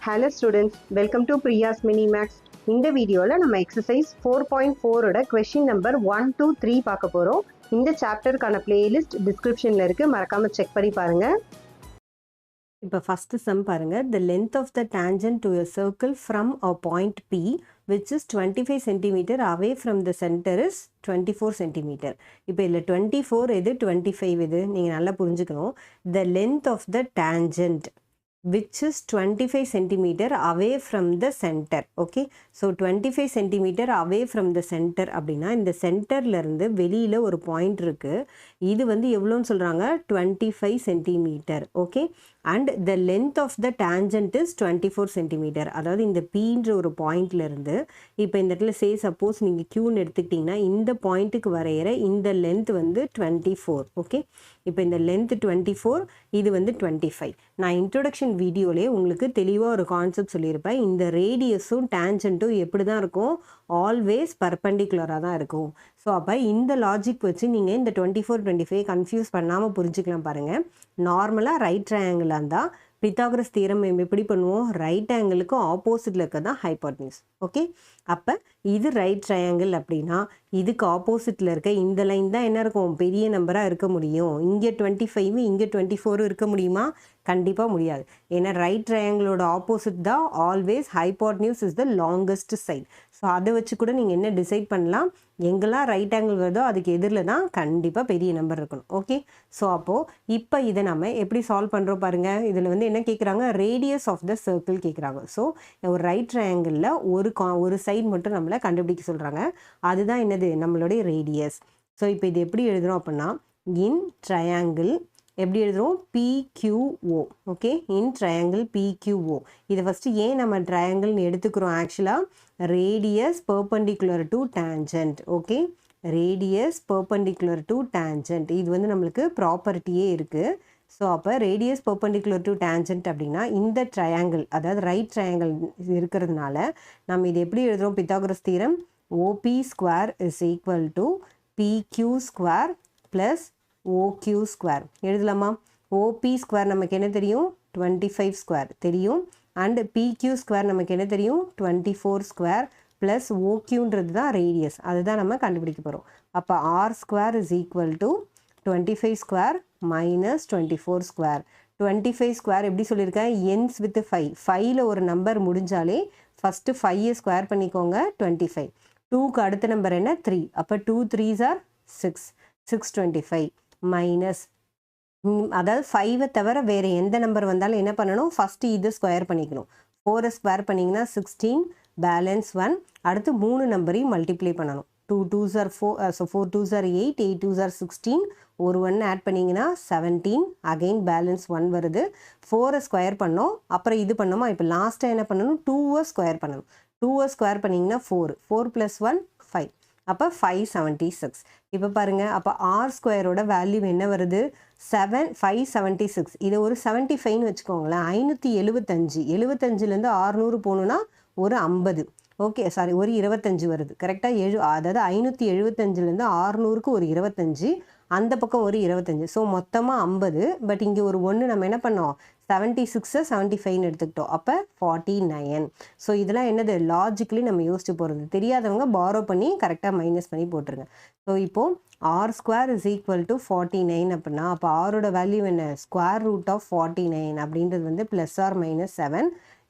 Hello students, welcome to Priya's Mini Max. இந்த வீடியோல நம்ம எக்ஸசைஸ் 4.4 ஓட கொஸ்டின் நம்பர் 1 2 3 பார்க்க போறோம். இந்த சாப்டருக்கான பிளேலிஸ்ட் டிஸ்கிரிப்ஷன்ல இருக்கு, மறக்காம செக் பண்ணி பாருங்க. இப்போ ஃபர்ஸ்ட் சம் பாருங்க. The length of the tangent to a circle from a point P which is 25 cm away from the center is 24 cm. இப்போ இதுல 24 எது 25 எது நீங்க நல்லா புரிஞ்சுக்கணும். The length of the tangent which is 25 centimeter away from the center. Okay, so 25 centimeter away from the center அப்படின்னா இந்த சென்டர்ல இருந்து வெளியில ஒரு பாயிண்ட் இருக்கு. இது வந்து எவ்வளோன்னு சொல்றாங்க 25 centimeter. Okay, and the length of the tangent is 24 centimeter. அதாவது இந்த Pன்ற ஒரு பாயிண்ட்ல இருந்து இப்போ இந்த இடத்துல சே சப்போஸ் நீங்க Qன்னு எடுத்துக்கிட்டீங்கன்னா இந்த பாயிண்ட்டுக்கு வரைகிற இந்த லென்த் வந்து 24. ஓகே, இப்போ இந்த லென்த் 24, இது வந்து 25. நான் இன்ட்ரோடக்ஷன் வீடியோலே உங்களுக்கு தெளிவாக ஒரு கான்செப்ட் சொல்லியிருப்பேன். இந்த ரேடியஸும் டேஞ்சன்ட்டும் எப்படி தான் இருக்கும், ஆல்வேஸ் பர்பெண்டிகுலராக தான் இருக்கும். ஸோ அப்போ இந்த லாஜிக் வச்சு நீங்கள் இந்த 24-25 கன்ஃபியூஸ் பண்ணாமல் புரிஞ்சுக்கலாம் பாருங்கள். நார்மலாக ரைட் ட்ரையாங்கிளாக இருந்தால் பித்தாகரஸ் தியரம் எப்படி பண்ணுவோம், ரைட் ஆங்கிளுக்கு ஆப்போசிட்டில் இருக்க தான் ஹைப்போட்டனியூஸ். ஓகே, அப்போ இது ரைட் ட்ரையாங்கிள் அப்படின்னா இதுக்கு ஆப்போசிட்டில் இருக்க இந்த லைன் தான் என்ன இருக்கும், பெரிய நம்பராக இருக்க முடியும். இங்கே 25 இங்கே 24 இருக்க முடியுமா? கண்டிப்பாக முடியாது. ஏன்னா ரைட் ட்ரையாங்கிளோட ஆப்போசிட் தான் always hypotenuse is the longest side. So அதை வச்சு கூட நீங்கள் என்ன டிசைட் பண்ணலாம், எங்கெல்லாம் ரைட் ஆங்கிள் வருதோ அதுக்கு எதிரில் தான் கண்டிப்பாக பெரிய நம்பர் இருக்கணும். ஓகே, ஸோ அப்போது இப்போ இதை நம்ம எப்படி சால்வ் பண்ணுறோம் பாருங்கள். இதில் வந்து என்ன கேட்குறாங்க, ரேடியஸ் ஆஃப் த சர்க்கிள் கேட்குறாங்க. ஸோ ஒரு ரைட் ட்ரையாங்கிளில் ஒரு சைடு மட்டும் நம்மளை கண்டுபிடிக்க சொல்கிறாங்க. அதுதான் என்னது, நம்மளுடைய ரேடியஸ். ஸோ இப்போ இது எப்படி எழுதுகிறோம் அப்படின்னா, இன் ட்ரையாங்கிள் எப்படி எழுதுகிறோம், PQO. ஓகே, இன் ட்ரையாங்கிள் PQO. இதை ஃபஸ்ட்டு ஏன் நம்ம ட்ரையாங்கிள்னு எடுத்துக்கிறோம், ஆக்சுவலாக radius perpendicular to tangent. Okay, radius perpendicular to tangent இது வந்து நம்மளுக்கு ப்ராப்பர்ட்டியே இருக்குது. ஸோ அப்போ ரேடியஸ் பெர்பெண்டிகுலர் டு டேஞ்சன்ட் அப்படின்னா இந்த ட்ரையாங்கிள், அதாவது ரைட் ட்ரையாங்கிள் இருக்கிறதுனால நம்ம இது எப்படி எழுதுகிறோம், Pythagoras theorem OP square is equal to PQ square plus OQ square எழுதலாமா? OP ஸ்கொயர் நமக்கு என்ன தெரியும், 25 ஸ்கொயர் தெரியும். அண்ட் PQ ஸ்கொயர் நமக்கு என்ன தெரியும், 24 ஸ்கொயர் ப்ளஸ் OQன்றது தான் ரேடியஸ், அதுதான் நம்ம கண்டுபிடிக்க போகிறோம். அப்போ R square is equal to 25 square minus 24 square. 25 square எப்படி சொல்லியிருக்கேன், என்ஸ் வித் 5. 5ல் ஒரு நம்பர் முடிஞ்சாலே ஃபஸ்ட்டு 5 ஸ்கொயர் பண்ணிக்கோங்க, 25. 2க்கு அடுத்த நம்பர் என்ன, 3. அப்போ 2 3s are 6, 625 மைனஸ், அதாவது 5 தவிர வேறு எந்த நம்பர் வந்தாலும் என்ன பண்ணணும், ஃபஸ்ட்டு இது ஸ்கொயர் பண்ணிக்கணும். 4 ஸ்கொயர் பண்ணிங்கன்னா 16, பேலன்ஸ் 1. அடுத்து 3 நம்பரையும் மல்டிப்ளை பண்ணணும். 2 2s are 4, so 4 2s are 8, 8 2s are 16, ஒரு 1 ஆட் பண்ணிங்கன்னா 17, அகெயின் பேலன்ஸ் 1 வருது. 4 ஸ்கொயர் பண்ணோம், அப்புறம் இது பண்ணோமா, இப்போ லாஸ்ட்டாக என்ன பண்ணணும், 2 ஸ்கொயர் பண்ணணும். 2 ஸ்கொயர் பண்ணிங்கன்னா 4, 4 + 1 5, அப்போ 576. இப்போ பாருங்கள், அப்போ ஆர் ஸ்கொயரோட வேல்யூ என்ன வருது, 576. இதை ஒரு 75ன்னு வச்சுக்கோங்களேன். 575, 75லேருந்து 600 போகணுன்னா ஒரு 50. ஓகே, சாரி, ஒரு 25 வருது கரெக்டாக. அதாவது 575லேருந்து 600க்கு ஒரு 25, அந்த பக்கம் ஒரு 25. ஸோ மொத்தமாக 50. பட் இங்கே ஒரு 1 நம்ம என்ன பண்ணோம், 76 75ன்னு எடுத்துக்கிட்டோம். அப்போ 49. ஸோ இதெல்லாம் என்னது, லாஜிக்கலி நம்ம யோசிச்சு போகிறது. தெரியாதவங்க பாரோ பண்ணி கரெக்டாக மைனஸ் பண்ணி போட்டுருங்க. ஸோ இப்போது r square is equal to 49 அப்படின்னா அப்போ ஆரோட வேல்யூ என்ன, ஸ்கொயர் ரூட் ஆஃப் 49 அப்படின்றது வந்து +or-7.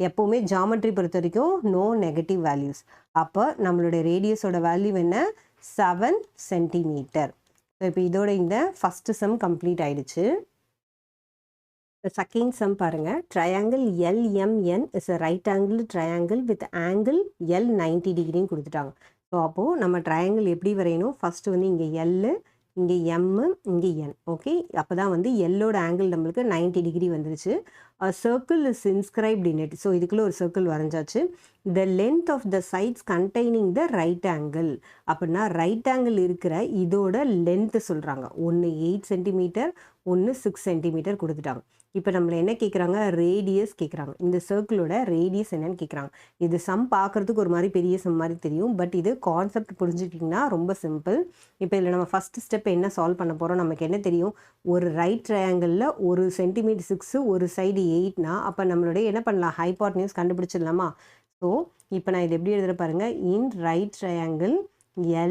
எப்போவுமே ஜாமெட்ரி பொறுத்த வரைக்கும் நோ நெகட்டிவ் வேல்யூஸ். அப்போ நம்மளுடைய ரேடியஸோட வேல்யூ என்ன, 7 சென்டிமீட்டர். ஸோ இப்போ இதோட இந்த ஃபஸ்ட்டு சம் கம்ப்ளீட் ஆயிடுச்சு. செகண்ட் சம் பாருங்க. Triangle LMN is a right angle triangle with angle L 90 டிகிரின்னு கொடுத்துட்டாங்க. ஸோ அப்போது நம்ம ட்ரையாங்கிள் எப்படி வரையணும், ஃபஸ்ட்டு வந்து இங்கே L, இங்கே M, இங்கே N. ஓகே, அப்போ தான் வந்து எல்லோட ஆங்கிள் நம்மளுக்கு 90 டிகிரி வந்துருச்சு. Circle is inscribed in it. So இதுக்குள்ளே ஒரு சர்க்கிள் வரைஞ்சாச்சு. The length of the sides containing the right angle அப்படின்னா ரைட் ஆங்கிள் இருக்கிற இதோட லென்த்து சொல்கிறாங்க. ஒன்று 8 சென்டிமீட்டர், ஒன்று 6 சென்டிமீட்டர் கொடுத்துட்டாங்க. இப்போ நம்மள என்ன கேட்குறாங்க, ரேடியஸ் கேட்குறாங்க. இந்த சர்க்கிளோட ரேடியஸ் என்னன்னு கேட்குறாங்க. இது சம் பார்க்குறதுக்கு ஒரு மாதிரி பெரிய சம் மாதிரி தெரியும், பட் இது கான்செப்ட் புரிஞ்சுக்கிட்டிங்கன்னா ரொம்ப சிம்பிள். இப்போ இதில் நம்ம ஃபஸ்ட் ஸ்டெப் என்ன சால்வ் பண்ண போகிறோம், நமக்கு என்ன தெரியும், ஒரு ரைட் ட்ரையாங்கிளில் ஒரு சென்டிமீட்டர் 6 ஒரு சைடு 8னா அப்போ நம்மளுடைய என்ன பண்ணலாம், ஹைபாட்னியூஸ் கண்டுபிடிச்சிடலாமா. ஸோ இப்போ நான் இது எப்படி எழுதுற பாருங்க, இன் ரைட் ட்ரையாங்கிள்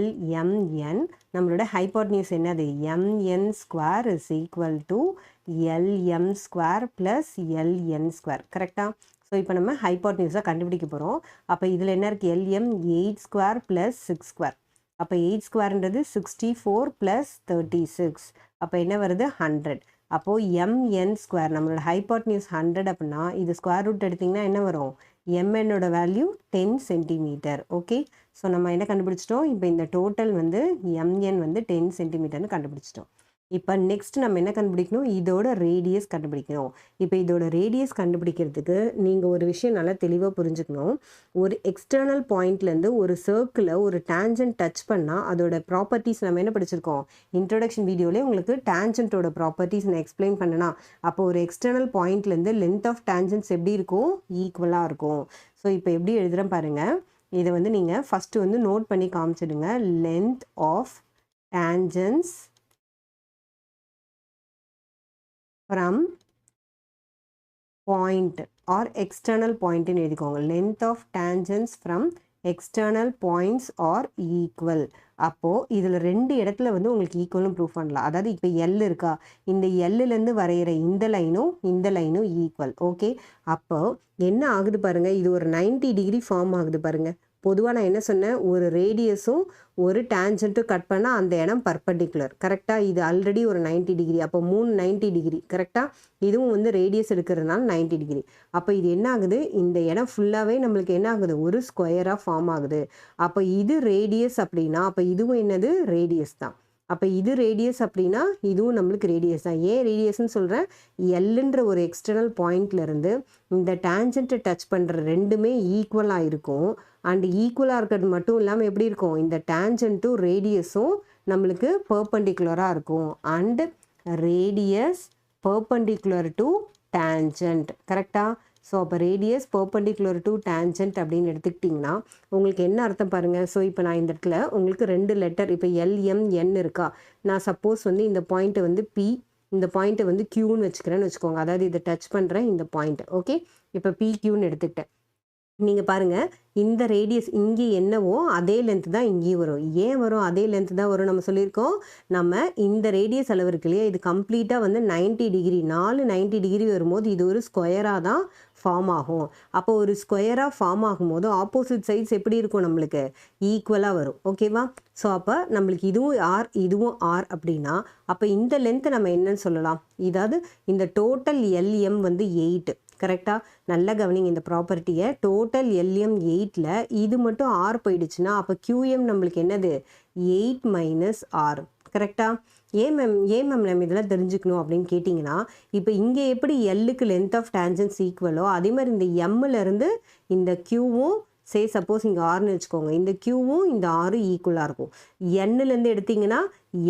LMN நம்மளோட ஹைபாட்னியூஸ் என்னது, MN square is equal to LM square plus LN square. கரெக்டாக? ஸோ இப்போ நம்ம ஹைபாட்னியூஸாக கண்டுபிடிக்க போகிறோம். அப்போ இதில் என்ன இருக்குது, LM 8 ஸ்கொயர் ப்ளஸ் 6 ஸ்கொயர். அப்போ 8 ஸ்கொயர்ன்றது 64 ப்ளஸ் 36. அப்போ என்ன வருது, 100. அப்போது MN ஸ்கொயர் நம்மளோட ஹைபாட்னியூஸ் 100 அப்படின்னா இது ஸ்கொயர் ரூட் எடுத்திங்கன்னா என்ன வரும், MNோட வேல்யூ 10 சென்டிமீட்டர். ஓகே, ஸோ நம்ம என்ன கண்டுபிடிச்சிட்டோம், இப்போ இந்த டோட்டல் வந்து MN வந்து 10 சென்டிமீட்டர்னு கண்டுபிடிச்சிட்டோம். இப்போ நெக்ஸ்ட் நம்ம என்ன கண்டுபிடிக்கணும், இதோட ரேடியஸ் கண்டுபிடிக்கணும். இப்போ இதோட ரேடியஸ் கண்டுபிடிக்கிறதுக்கு நீங்கள் ஒரு விஷயம் நல்லா தெளிவாக புரிஞ்சுக்கணும். ஒரு எக்ஸ்டர்னல் பாயிண்ட்லேருந்து ஒரு சர்க்கிளை ஒரு டேஞ்சன்ட் டச் பண்ணால் அதோட ப்ராப்பர்ட்டிஸ் நம்ம என்ன படிச்சிருக்கோம், இன்ட்ரோடக்ஷன் வீடியோலேயே உங்களுக்கு டேஞ்சன்ட்டோட ப்ராப்பர்ட்டிஸ் நான் எக்ஸ்பிளைன் பண்ணனா. அப்போ ஒரு எக்ஸ்டர்னல் பாயிண்ட்லேருந்து லென்த் ஆஃப் டேஞ்சன்ட்ஸ் எப்படி இருக்கும், ஈக்குவலாக இருக்கும். ஸோ இப்போ எப்படி எழுதுகிறேன் பாருங்கள், இதை வந்து நீங்கள் ஃபஸ்ட்டு வந்து நோட் பண்ணி காமிச்சிடுங்க. Length of tangents from point or external point ன்னு எழுதிக்கோங்க. length of tangents from external points are equal. அப்போது இதில் 2 இடத்துல வந்து உங்களுக்கு ஈக்குவலும் ப்ரூவ் பண்ணலாம். அதாவது இப்போ எல் இருக்கா, இந்த எல்லுலேருந்து வரைகிற இந்த லைனும் ஈக்குவல். ஓகே, அப்போ என்ன ஆகுது பாருங்கள், இது ஒரு 90 டிகிரி ஃபார்ம் ஆகுது பாருங்கள். பொதுவாக நான் என்ன சொன்னேன், ஒரு ரேடியஸும் ஒரு டேஞ்சன்ட்டும் கட் பண்ணால் அந்த இடம் பர்பண்டிகுலர். கரெக்டாக? இது ஆல்ரெடி ஒரு 90 டிகிரி, அப்போ 3 90 டிகிரி. கரெக்டாக? இதுவும் வந்து ரேடியஸ் எடுக்கிறதுனால 90 டிகிரி. அப்போ இது என்ன ஆகுது, இந்த இடம் ஃபுல்லாகவே நம்மளுக்கு என்ன ஆகுது, ஒரு ஸ்கொயராக ஃபார்ம் ஆகுது. அப்போ இது ரேடியஸ் அப்படின்னா அப்போ இதுவும் என்னது, ரேடியஸ் தான். அப்போ இது ரேடியஸ் அப்படின்னா இதுவும் நம்மளுக்கு ரேடியஸ் தான். ஏன் ரேடியஸ்ன்னு சொல்கிறேன், எல்லுன்ற ஒரு எக்ஸ்டர்னல் பாயிண்ட்லேருந்து இந்த டேஞ்சன்ட்டை டச் பண்ணுற ரெண்டுமே ஈக்குவலாக இருக்கும். அண்ட் ஈக்குவலாக இருக்கிறது மட்டும் இல்லாமல் எப்படி இருக்கும், இந்த டேஞ்சன்ட்டும் ரேடியஸும் நம்மளுக்கு பெர்பெண்டிகுலராக இருக்கும். And radius perpendicular to tangent. கரெக்டாக? ஸோ அப்போ ரேடியஸ் பெர்பெண்டிகுலர் டு டேஞ்சன்ட் அப்படின்னு எடுத்துக்கிட்டிங்கன்னா உங்களுக்கு என்ன அர்த்தம் பாருங்கள். ஸோ இப்போ நான் இந்த இடத்துல உங்களுக்கு 2 லெட்டர், இப்போ LMN இருக்கா, நான் சப்போஸ் வந்து இந்த பாயிண்ட்டை வந்து P, இந்த பாயிண்ட்டை வந்து Qன்னு வச்சுக்கிறேன்னு வச்சுக்கோங்க. அதாவது இதை டச் பண்ணுறேன் இந்த பாயிண்ட். ஓகே, இப்போ PQன்னு எடுத்துக்கிட்டேன். நீங்கள் பாருங்கள், இந்த ரேடியஸ் இங்கே என்னவோ அதே லென்த்து தான் இங்கேயும் வரும். ஏன் வரும், அதே லென்த்து தான் வரும் நம்ம சொல்லியிருக்கோம். நம்ம இந்த ரேடியஸ் அளவு இருக்கு இல்லையா, இது கம்ப்ளீட்டாக வந்து 90 டிகிரி, 90 டிகிரி வரும்போது இது ஒரு ஸ்கொயராக தான் ஃபார்ம் ஆகும். அப்போ ஒரு ஸ்கொயராக ஃபார்ம் ஆகும்போது ஆப்போசிட் சைட்ஸ் எப்படி இருக்கும், நம்மளுக்கு ஈக்குவலாக வரும். ஓகேவா? ஸோ அப்போ நம்மளுக்கு இதுவும் ஆர் அப்படின்னா அப்போ இந்த லென்த்தை நம்ம என்னன்னு சொல்லலாம், இதாவது இந்த டோட்டல் LM வந்து 8. கரெக்டாக? நல்லா கவனிங்க இந்த ப்ராப்பர்ட்டியை. டோட்டல் LM 8ல் இது மட்டும் R போயிடுச்சுன்னா அப்போ QM நம்மளுக்கு என்னது, 8 மைனஸ் ஆர். கரெக்டாக? ஏன் மேம் நம்ம இதெல்லாம் தெரிஞ்சுக்கணும் அப்படின்னு கேட்டிங்கன்னா, இப்போ இங்கே எப்படி எல்லுக்கு லென்த் ஆஃப் டேஞ்சன்ஸ் ஈக்குவலோ அதே மாதிரி இந்த எம்மிலேருந்து இந்த Qவும் சப்போஸ் இங்கே ஆர்னு வச்சுக்கோங்க, இந்த Qவும் இந்த ஆரும் ஈக்குவலாக இருக்கும். எண்ணுலேருந்து எடுத்திங்கன்னா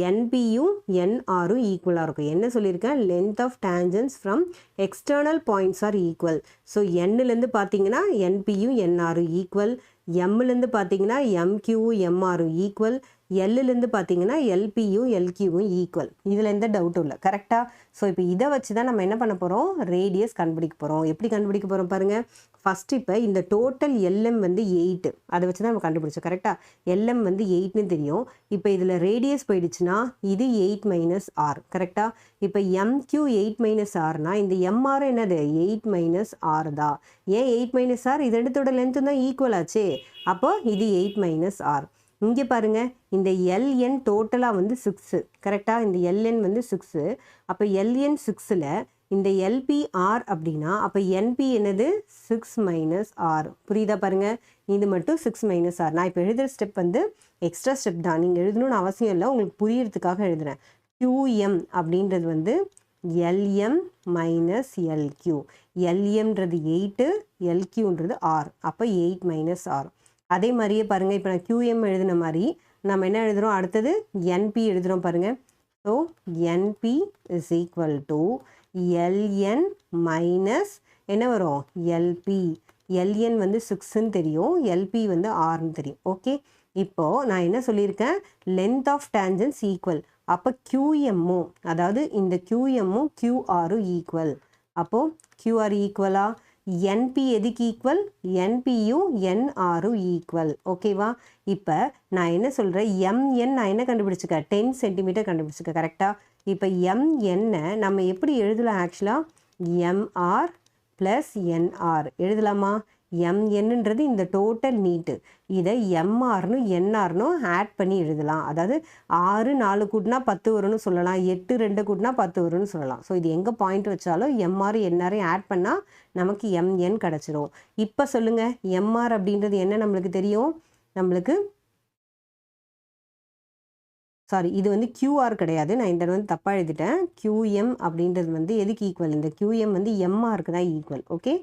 என்பியும் என்ஆரும் ஈக்குவலாக இருக்கும். என்ன சொல்லியிருக்கேன், length of tangents from external points are equal. So எண்ணுலேருந்து பார்த்தீங்கன்னா என்பியும் என்ஆரும் ஈக்குவல், எம்லேருந்து பார்த்தீங்கன்னா எம்கியூவும் எம்ஆரும் ஈக்குவல், எல்லுலேருந்து பார்த்தீங்கன்னா எல்பியும் எல்கியூவும் ஈக்குவல். இதில் எந்த டவுட்டும் இல்லை. கரெக்டாக? ஸோ இப்போ இதை வச்சு தான் நம்ம என்ன பண்ண போகிறோம், ரேடியஸ் கண்டுபிடிக்க போகிறோம். எப்படி கண்டுபிடிக்க போகிறோம் பாருங்கள். ஃபஸ்ட்டு இப்போ இந்த டோட்டல் LM வந்து 8, அதை வச்சு தான் நம்ம கண்டுபிடிச்சோம். கரெக்டாக? LM வந்து 8ன்னு தெரியும். இப்போ இதில் ரேடியஸ் போயிடுச்சுன்னா இது 8 மைனஸ் ஆர். கரெக்டாக? இப்போ MQ 8 மைனஸ் ஆர்னா இந்த MR என்னது, 8 மைனஸ் ஆர் தான். ஏன் 8 மைனஸ் ஆர், இது ரெண்டுத்தோட லென்த்து தான் ஈக்குவல் ஆச்சு. அப்போ இது 8 மைனஸ் ஆர். இங்கே பாருங்கள், இந்த LN டோட்டலாக வந்து 6. கரெக்டாக? இந்த LN வந்து 6. அப்போ LN 6ல் இந்த LPR அப்படின்னா அப்போ NP என்னது, 6 மைனஸ் ஆர். புரியுதா பாருங்கள், இது மட்டும் 6 மைனஸ் ஆர். நான் இப்போ எழுதுகிற ஸ்டெப் வந்து எக்ஸ்ட்ரா ஸ்டெப் தான், நீங்கள் எழுதணும்னு அவசியம் இல்லை, உங்களுக்கு புரியறதுக்காக எழுதுகிறேன். QM அப்படின்றது வந்து LM மைனஸ் LQ. LMன்றது 8, LQன்றது ஆர். அப்போ 8 மைனஸ் ஆர். அதே மாதிரியே பாருங்கள், இப்போ நான் QM எழுதின மாதிரி நம்ம என்ன எழுதுகிறோம், அடுத்தது NP எழுதுகிறோம் பாருங்கள். So NP is equal to ln minus என்ன வரும் எல்பி. ln வந்து 6ன்னு தெரியும், எல்பி வந்து 6ன்னு தெரியும். ஓகே, இப்போது நான் என்ன சொல்லியிருக்கேன், லென்த் ஆஃப் டேஞ்சன்ஸ் ஈக்குவல். அப்போ QMமும் அதாவது இந்த QMமும் QR ஈக்குவல். அப்போது QR ஈக்குவலா? NP எதுக்கு ஈக்குவல்? NPயும் NRயும் ஈக்குவல். ஓகேவா? இப்போ நான் என்ன சொல்கிறேன், MN நான் என்ன கண்டுபிடிச்சிருக்கேன், 10 சென்டிமீட்டர் கண்டுபிடிச்சிருக்கேன். கரெக்டாக? இப்போ MNனை நம்ம எப்படி எழுதலாம் ஆக்சுவலாக? MR ப்ளஸ் NR எழுதலாமா? MNன்றது இந்த டோட்டல் நீட்டு, இதை MRனு NRனு ஆட் பண்ணி எழுதலாம். அதாவது 6 4 கூட்டினா 10 வரும்னு சொல்லலாம், 8 2 கூட்டினா 10 வரும்னு சொல்லலாம். ஸோ இது எங்கே பாயிண்ட் வச்சாலும் MR NRையும் ஆட் பண்ணால் நமக்கு MN கிடச்சிரும். இப்போ சொல்லுங்கள், MR அப்படின்றது என்ன நம்மளுக்கு தெரியும்? நம்மளுக்கு சாரி, இது வந்து QR கிடையாது, நான் இந்த வந்து தப்பாக எழுதிட்டேன். QM அப்படின்றது வந்து எதுக்கு ஈக்குவல்? இந்த QM வந்து MRக்கு தான் ஈக்குவல். ஓகே,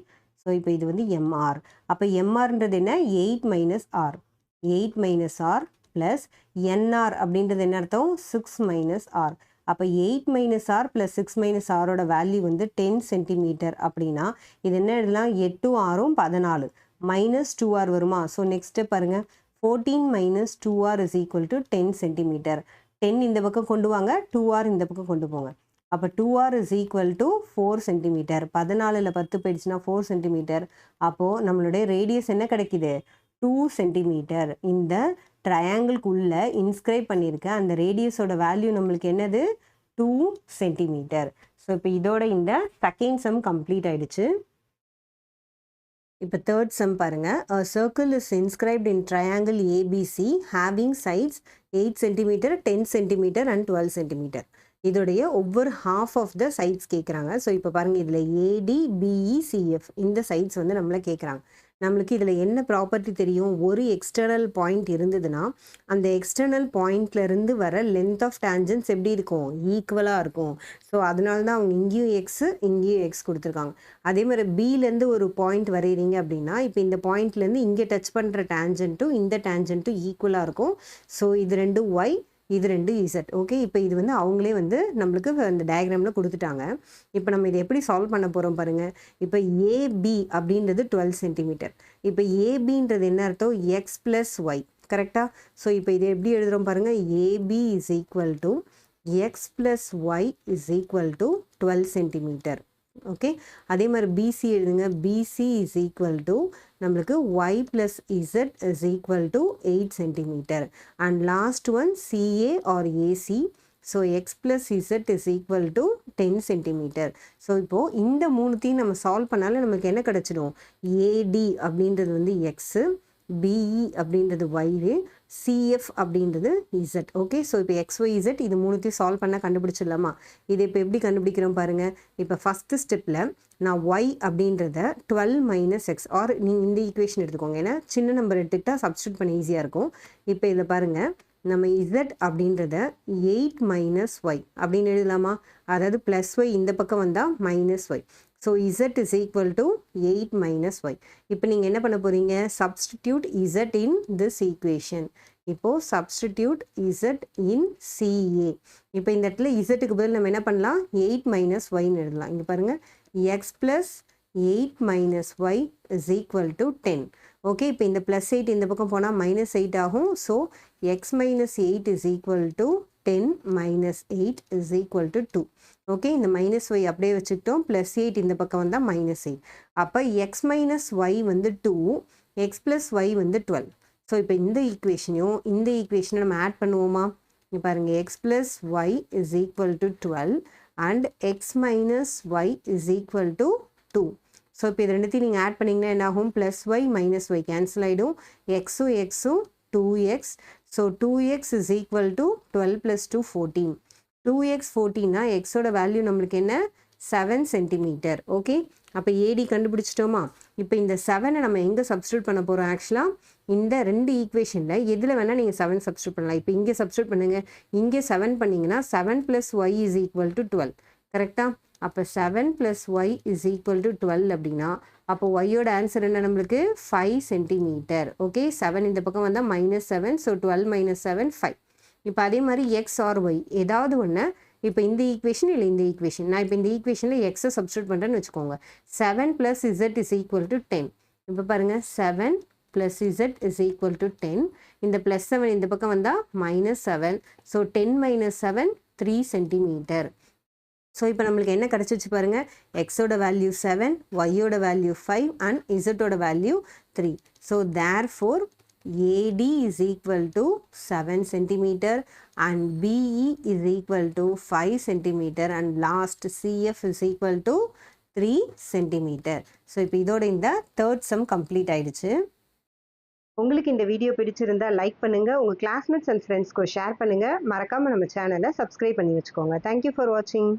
ஸோ இப்போ இது வந்து MR. அப்போ MRன்றது என்ன? 8 minus R. 8 minus R plus NR அப்படின்றது என்ன அர்த்தம்? 6 மைனஸ் R. அப்போ 8 மைனஸ் R ப்ளஸ் 6 மைனஸ் Rோட வேல்யூ வந்து 10 சென்டிமீட்டர். அப்படின்னா இது என்ன எழுதலாம்? 8 6 14 மைனஸ் 2R வருமா? ஸோ நெக்ஸ்ட்டு பாருங்கள், 14 minus 2R is equal to 10 centimeter. 10 இந்த பக்கம் கொண்டு வாங்க, 2R இந்த பக்கம் கொண்டு போங்க. அப்போ 2R is equal to 4 centimeter. 14ல் 10 போயிடுச்சுன்னா 4 centimeter. அப்போது நம்மளுடைய ரேடியஸ் என்ன கிடைக்குது? 2 centimeter. இந்த ட்ரையாங்கிள்குள்ளே இன்ஸ்கிரைப் பண்ணியிருக்க அந்த ரேடியஸோட வேல்யூ நம்மளுக்கு என்னது? 2 centimeter. ஸோ இப்போ இதோட இந்த செகண்ட் சம் கம்ப்ளீட் ஆயிடுச்சு. இப்போ தேர்ட் சம் பாருங்கள். A circle is inscribed in triangle ABC having sides 8 cm, 10 cm and 12 cm. இதோடைய ஒவ்வொரு half of the sides கேட்குறாங்க. ஸோ இப்போ பாருங்கள், இதில் AD BE CF இந்த சைட்ஸ் வந்து நம்மளை கேட்குறாங்க. நம்மளுக்கு இதில் என்ன ப்ராப்பர்ட்டி தெரியும்? ஒரு எக்ஸ்டர்னல் பாயிண்ட் இருந்ததுன்னா அந்த எக்ஸ்டர்னல் பாயிண்ட்லேருந்து வர லென்த் ஆஃப் டேஞ்சன்ஸ் எப்படி இருக்கும்? ஈக்குவலாக இருக்கும். ஸோ அதனால தான் அவங்க இங்கேயும் எக்ஸு இங்கேயும் எக்ஸ் கொடுத்துருக்காங்க. அதே மாதிரி பிலேருந்து ஒரு பாயிண்ட் வரைகிறீங்க அப்படின்னா இப்போ இந்த பாயிண்ட்லேருந்து இங்கே டச் பண்ணுற டேஞ்சன்ட்டும் இந்த டேஞ்சன்ட்டும் ஈக்குவலாக இருக்கும். ஸோ இது ரெண்டு ஒய், இது ரெண்டு இசட். ஓகே, இப்போ இது வந்து அவங்களே வந்து நம்மளுக்கு அந்த டயக்ராமில் கொடுத்துட்டாங்க. இப்போ நம்ம இதை எப்படி சால்வ் பண்ண போகிறோம் பாருங்கள். இப்போ ஏபி அப்படின்றது 12 சென்டிமீட்டர். இப்போ ஏபின்றது என்ன அர்த்தம்? X plus y. கரெக்டாக? ஸோ இப்போ இதை எப்படி எழுதுகிறோம் பாருங்கள். AB is equal to x plus y is equal to 12 centimetre. Okay, அதே மாதிரி பிசி எழுதுங்க. பிசி இஸ் ஈக்குவல் டு நம்மளுக்கு y plus z is equal to 8 centimetre. And last one CA or AC. So x plus z is equal to 10 centimetre. So இப்போது இந்த மூணுத்தையும் நம்ம solve பண்ணாலும் நமக்கு என்ன கிடச்சிடும்? ஏடி அப்படின்றது வந்து எக்ஸு, பிஇ அப்படின்றது ஒய்வு, சிஎஃப் அப்படின்றது இசட். ஓகே, ஸோ இப்போ XYZ இது மூணுத்தையும் சால்வ் பண்ணால் கண்டுபிடிச்சிடலாமா? இது இப்போ எப்படி கண்டுபிடிக்கிறோம் பாருங்கள். இப்போ ஃபஸ்ட்டு ஸ்டெப்பில் நான் ஒய் அப்படின்றத 12 மைனஸ் எக்ஸ் ஆர் நீங்கள் இந்த ஈக்குவேஷன் எடுத்துக்கோங்க. ஏன்னா சின்ன நம்பர் எடுத்துக்கிட்டால் சப்ஸ்டியூட் பண்ண ஈஸியாக இருக்கும். இப்போ இதில் பாருங்கள், நம்ம இசட் அப்படின்றத 8 மைனஸ் ஒய் அப்படின்னு எழுதலாமா? அதாவது ப்ளஸ் ஒய் இந்த பக்கம் வந்தால் minus y. So z is equal to 8 minus y. இப்போ நீங்கள் என்ன பண்ண போகிறீங்க? Substitute z in this equation. இப்போது சப்ஸ்டிடியூட் இசட் இன் சிஏ. இப்போ இந்த இடத்துல இசட்டுக்கு பதில் நம்ம என்ன பண்ணலாம்? 8 மைனஸ் ஒய்ன்னு எழுதலாம். இங்கே பாருங்கள், x plus 8 minus y is equal to 10. Okay, இப்போ இந்த ப்ளஸ் 8 இந்த பக்கம் போனால் மைனஸ் 8 ஆகும். So X minus 8 is equal to 10 minus 8 is equal to 2. Okay, இந்த மைனஸ் ஒய் அப்படியே வச்சுக்கிட்டோம். ப்ளஸ் 8 இந்த பக்கம் வந்தால் மைனஸ் 8. அப்போ எக்ஸ் மைனஸ் ஒய் வந்து 2, எக்ஸ் ப்ளஸ் ஒய் வந்து 12. ஸோ இப்போ இந்த ஈக்குவேஷனையும் இந்த ஈக்குவேஷனை நம்ம ஆட் பண்ணுவோமா? இங்கே பாருங்கள், x plus y is equal to 12 and x minus y is equal to 2. So இப்போ இது ரெண்டுத்தையும் நீங்கள் ஆட் பண்ணிங்கன்னா என்ன ஆகும்? Plus y minus y cancel ஆகிடும். எக்ஸும் எக்ஸும் 2x. So 2x is equal to 12 plus 2 14. 2x 14னா எக்ஸோட வேல்யூ நம்மளுக்கு என்ன? 7 சென்டிமீட்டர். ஓகே, அப்போ ஏடி கண்டுபிடிச்சிட்டோமா? இப்போ இந்த 7ஐ நம்ம எங்கே சப்ஸ்டியூட் பண்ண போகிறோம்? ஆக்சுவலாக இந்த ரெண்டு ஈக்குவேஷனில் எதில் வேணால் நீங்கள் 7 சப்ஸ்டியூட் பண்ணலாம். இப்போ இங்கே சப்ஸ்டியூட் பண்ணுங்கள். இங்கே 7 பண்ணிங்கன்னா 7 plus y is equal to 12. கரெக்டாக? அப்போ 7 plus y is equal to 12 அப்படின்னா அப்போ ஒய்யோட ஆன்சர் என்ன நம்மளுக்கு? 5 சென்டிமீட்டர். ஓகே, 7 இந்த பக்கம் வந்தால் மைனஸ் 7. So 12 minus 7 5. இப்போ அதே மாதிரி எக்ஸ் ஆர் ஒய் ஏதாவது ஒன்று இப்போ இந்த ஈக்குவேஷன் இல்லை இந்த ஈக்குவேஷன், நான் இப்போ இந்த ஈக்குவேஷனில் எக்ஸை சப்ஸ்டியூட் பண்ணுறேன்னு வச்சுக்கோங்க. 7 + z = 10. இப்போ பாருங்கள் 7 + z = 10. இந்த +7 இந்த பக்கம் வந்தால் -7. So 10 - 7 3 centimetre. ஸோ இப்போ நம்மளுக்கு என்ன கிடச்சிச்சு பாருங்கள், எக்ஸோட வேல்யூ 7, ஒய்யோட வேல்யூ 5 அண்ட் இசட்டோட value 3. So therefore AD is equal to 7 centimeter and BE is equal to 5 centimeter and last CF is equal to 3 centimeter. So இப்போ இதோட இந்த தேர்ட் சம் கம்ப்ளீட் ஆயிடுச்சு. உங்களுக்கு இந்த வீடியோ பிடிச்சிருந்தா லைக் பண்ணுங்க, உங்க கிளாஸ்மேட்ஸ் அண்ட் ஃப்ரெண்ட்ஸ்க்கு ஷேர் பண்ணுங்க, மறக்காம நம்ம சேனலை சப்ஸ்கிரைப் பண்ணி வச்சுக்கோங்க. தேங்க்யூ ஃபார் வாட்சிங்.